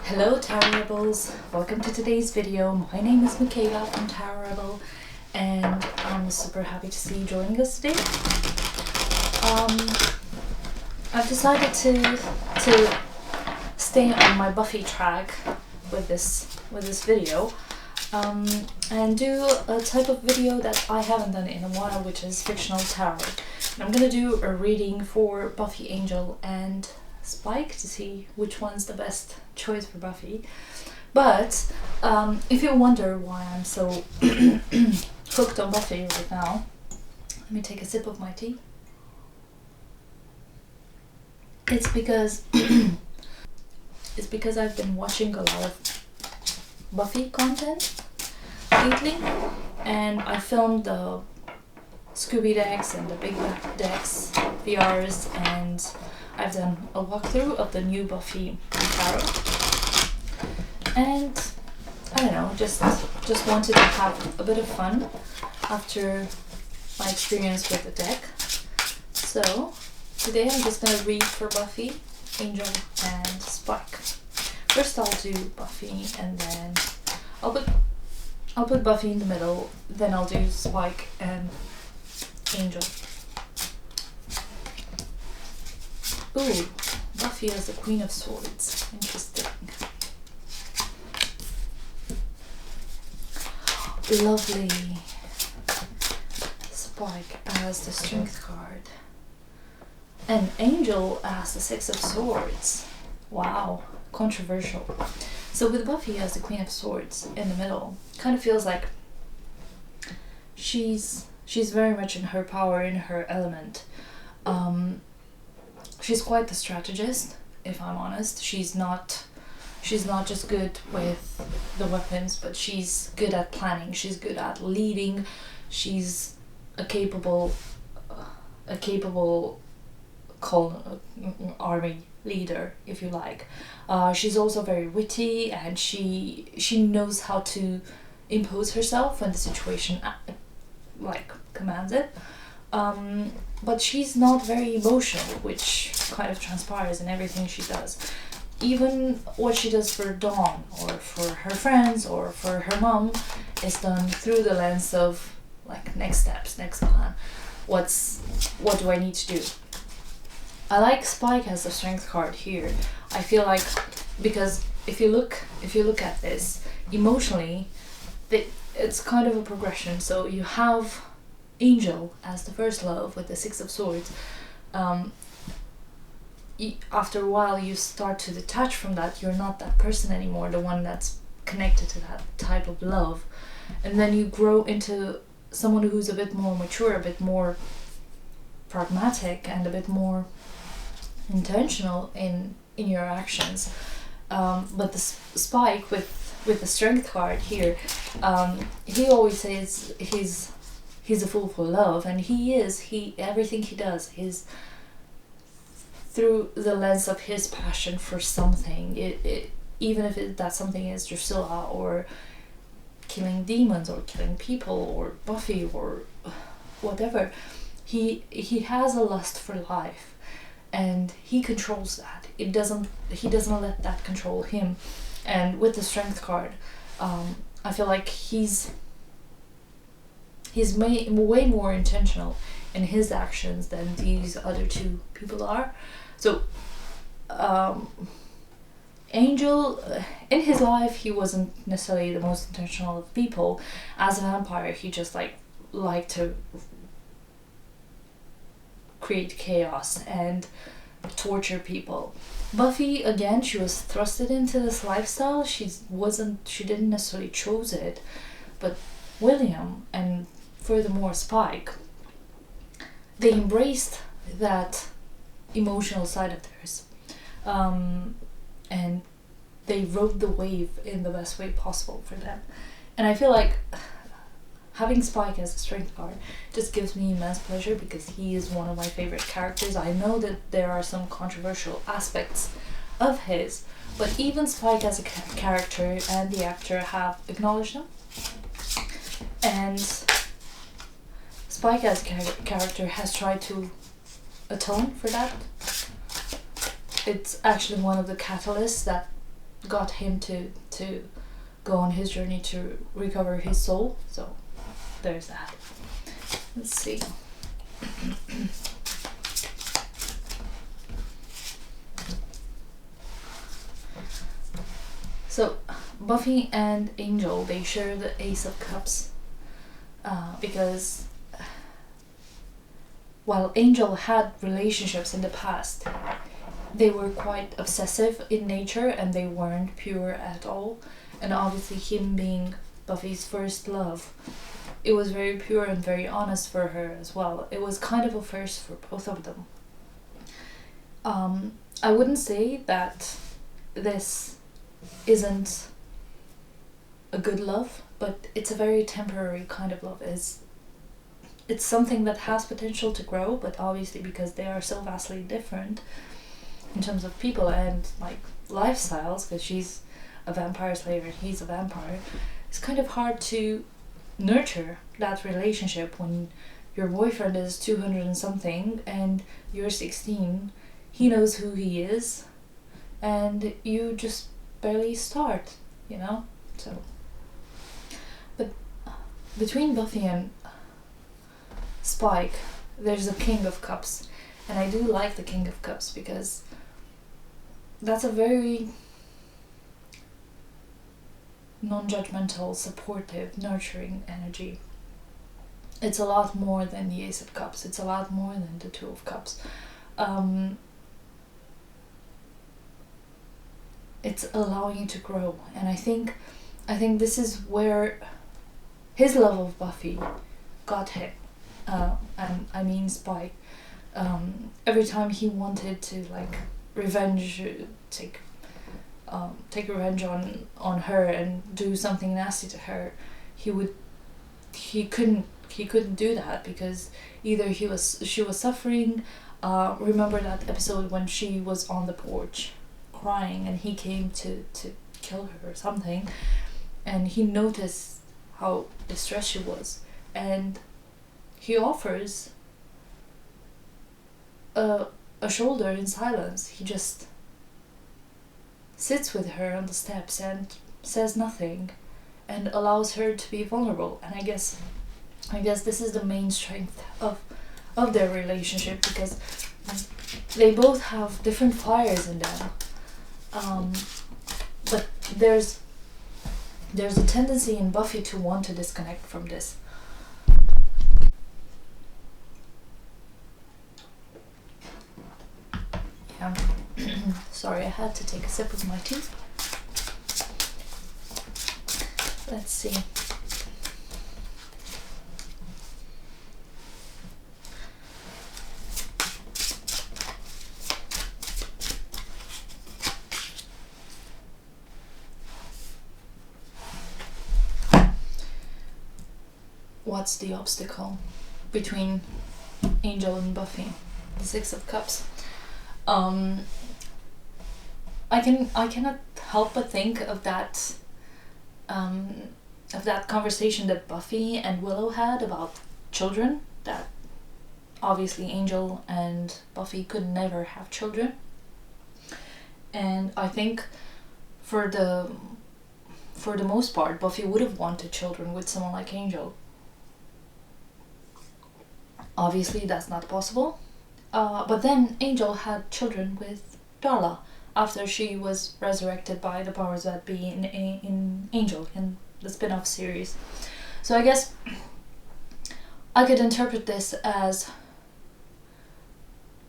Hello Tarot Rebels, welcome to today's video. My name is Michaela from Tarot Rebel and I'm super happy to see you joining us today. I've decided to stay on my Buffy track with this video and do a type of video that I haven't done in a while, which is Fictional Tarot. And I'm gonna do a reading for Buffy, Angel and Spike to see which one's the best choice for Buffy. But if you wonder why I'm so hooked on Buffy right now, let me take a sip of my tea. It's because I've been watching a lot of Buffy content lately, and I filmed the Scooby decks and the Big Back decks VRs, and I've done a walkthrough of the new Buffy Tarot, and I don't know, just wanted to have a bit of fun after my experience with the deck. So today I'm just gonna read for Buffy, Angel and Spike. First I'll do Buffy and then I'll put Buffy in the middle, then I'll do Spike and Angel. Ooh, Buffy as the Queen of Swords. Interesting. Lovely. Spike as the Strength card. And Angel as the Six of Swords. Wow, controversial. So with Buffy as the Queen of Swords in the middle, kind of feels like she's very much in her power, in her element. She's quite the strategist, if I'm honest. She's not just good with the weapons, but she's good at planning. She's good at leading. She's a capable army leader, if you like. She's also very witty, and she knows how to impose herself when the situation commands it. But she's not very emotional, which kind of transpires in everything she does. Even what she does for Dawn or for her friends or for her mom is done through the lens of next steps, next plan. What do I need to do? I like Spike as the Strength card here. I feel like, because if you look at this emotionally, it's kind of a progression. So you have Angel as the first love with the Six of Swords. After a while you start to detach from that. You're not that person anymore, the one that's connected to that type of love, and then you grow into someone who's a bit more mature, a bit more pragmatic, and a bit more intentional in your actions. But the Spike with the Strength card here, he always says he's a fool for love, and everything he does is through the lens of his passion for something. Even if that something is Drusilla or killing demons or killing people or Buffy or whatever, he has a lust for life, and he controls that. He doesn't let that control him. And with the Strength card, I feel like he's way more intentional in his actions than these other two people are. So Angel, in his life, he wasn't necessarily the most intentional of people. As a vampire, he just liked to create chaos and torture people. Buffy, again, she was thrusted into this lifestyle. She didn't necessarily choose it, but William and furthermore Spike, they embraced that emotional side of theirs, and they rode the wave in the best way possible for them. And I feel like having Spike as a Strength card just gives me immense pleasure, because he is one of my favorite characters. I know that there are some controversial aspects of his, but even Spike as a character and the actor have acknowledged him, and Spike as a character has tried to atone for that. It's actually one of the catalysts that got him to go on his journey to recover his soul. So there's that. Let's see. So Buffy and Angel, they share the Ace of Cups, because while Angel had relationships in the past, they were quite obsessive in nature and they weren't pure at all. And obviously him being Buffy's first love, it was very pure and very honest for her as well. It was kind of a first for both of them. I wouldn't say that this isn't a good love, but it's a very temporary kind of love. It's something that has potential to grow, but obviously because they are so vastly different in terms of people and like lifestyles, because she's a vampire slayer and he's a vampire, it's kind of hard to nurture that relationship when your boyfriend is 200 and something and you're 16. He knows who he is and you just barely start, you know? So, but between Buffy and Spike, there's a King of Cups, and I do like the King of Cups because that's a very non-judgmental, supportive, nurturing energy. It's a lot more than the Ace of Cups. It's a lot more than the Two of Cups. It's allowing you to grow, and I think this is where his love of Buffy got him. And I mean Spike. Every time he wanted to like take revenge on her and do something nasty to her, he couldn't do that because either she was suffering. Remember that episode when she was on the porch crying and he came to kill her or something, and he noticed how distressed she was, and he offers a shoulder in silence. He just sits with her on the steps and says nothing and allows her to be vulnerable. And I guess this is the main strength of their relationship, because they both have different fires in them. But there's a tendency in Buffy to want to disconnect from this. Sorry, I had to take a sip of my tea. Let's see. What's the obstacle between Angel and Buffy? The Six of Cups. I cannot help but think of that conversation that Buffy and Willow had about children, that obviously Angel and Buffy could never have children. And I think for the most part, Buffy would have wanted children with someone like Angel. Obviously that's not possible. But then Angel had children with Darla after she was resurrected by the powers that be in Angel, in the spin-off series. So I guess I could interpret this as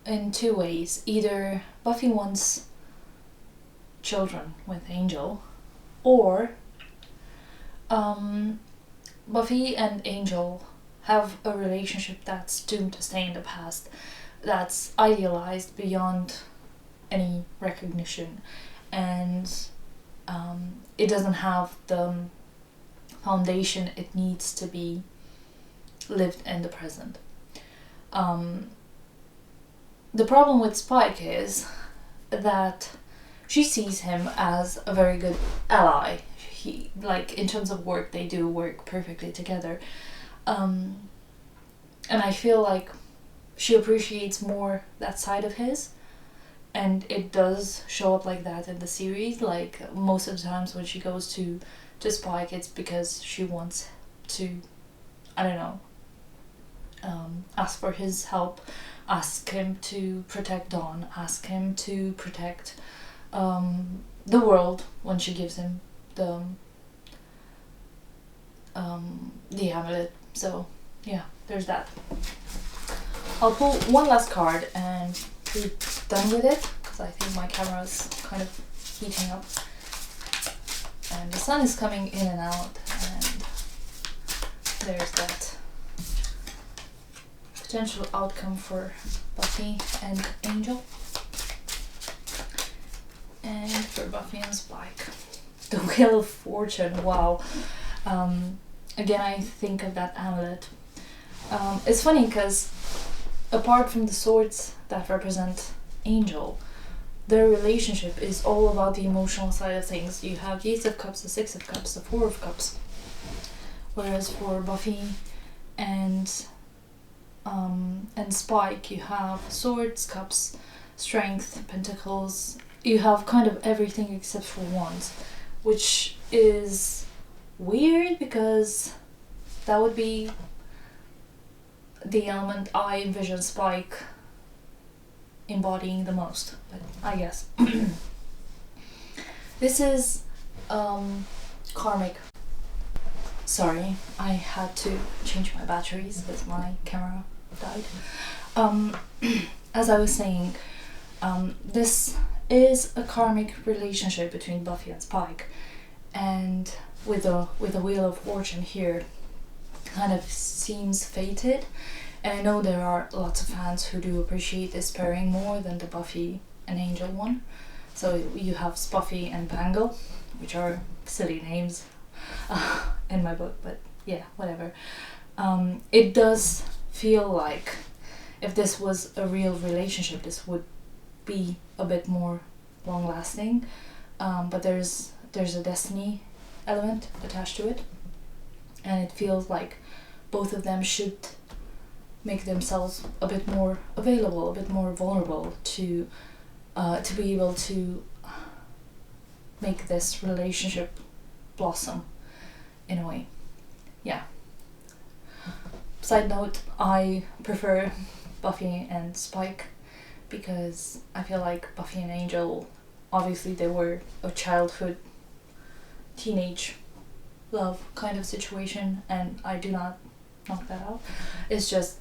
in two ways. Either Buffy wants children with Angel, or Buffy and Angel have a relationship that's doomed to stay in the past, that's idealized beyond any recognition, and it doesn't have the foundation it needs to be lived in the present. The problem with Spike is that she sees him as a very good ally. He, like, in terms of work, they do work perfectly together. And I feel like she appreciates more that side of his. and it does show up like that in the series. Like most of the times when she goes to Spike, it's because she wants to, I don't know, ask for his help, ask him to protect Dawn, ask him to protect the world when she gives him the amulet. So yeah, there's that. I'll pull one last card and be done with it, because I think my camera's kind of heating up. And the sun is coming in and out, and there's that potential outcome for Buffy and Angel. And for Buffy and Spike. The Wheel of Fortune, wow. Again, I think of that amulet. It's funny because apart from the swords that represent Angel, their relationship is all about the emotional side of things. You have the Ace of Cups, the Six of Cups, the Four of Cups. Whereas for Buffy and Spike, you have swords, cups, strength, pentacles. You have kind of everything except for wands, which is weird because that would be the element I envision Spike embodying the most, but I guess. This is karmic. Sorry, I had to change my batteries because my camera died. As I was saying, this is a karmic relationship between Buffy and Spike, and with the Wheel of Fortune here, kind of seems fated. And I know there are lots of fans who do appreciate this pairing more than the Buffy and Angel one. So you have Spuffy and Bangle, which are silly names in my book, but yeah, whatever. It does feel like if this was a real relationship, this would be a bit more long lasting, but there's a destiny element attached to it, and it feels like both of them should make themselves a bit more available, a bit more vulnerable to be able to make this relationship blossom in a way. Yeah. Side note, I prefer Buffy and Spike because I feel like Buffy and Angel, obviously they were a childhood, teenage love kind of situation, and I do not knock that out. It's just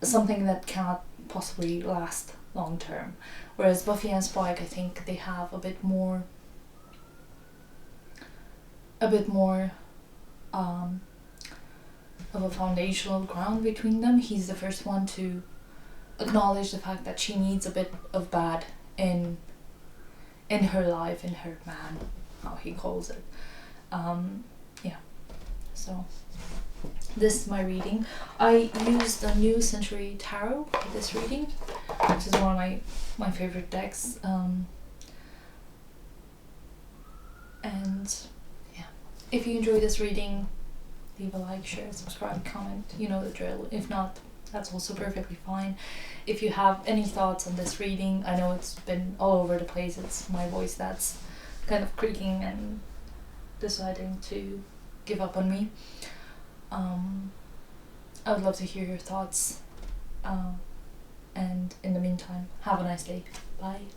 something that cannot possibly last long term. Whereas Buffy and Spike, I think they have a bit more of a foundational ground between them. He's the first one to acknowledge the fact that she needs a bit of bad in her life, in her man, how he calls it. Yeah, so this is my reading. I used the New Century Tarot for this reading, which is one of my favorite decks. And yeah, if you enjoy this reading, leave a like, share, subscribe, comment, you know the drill. If not, that's also perfectly fine. If you have any thoughts on this reading, I know it's been all over the place, it's my voice that's kind of creaking and deciding to give up on me. I would love to hear your thoughts, and in the meantime, have a nice day. Bye.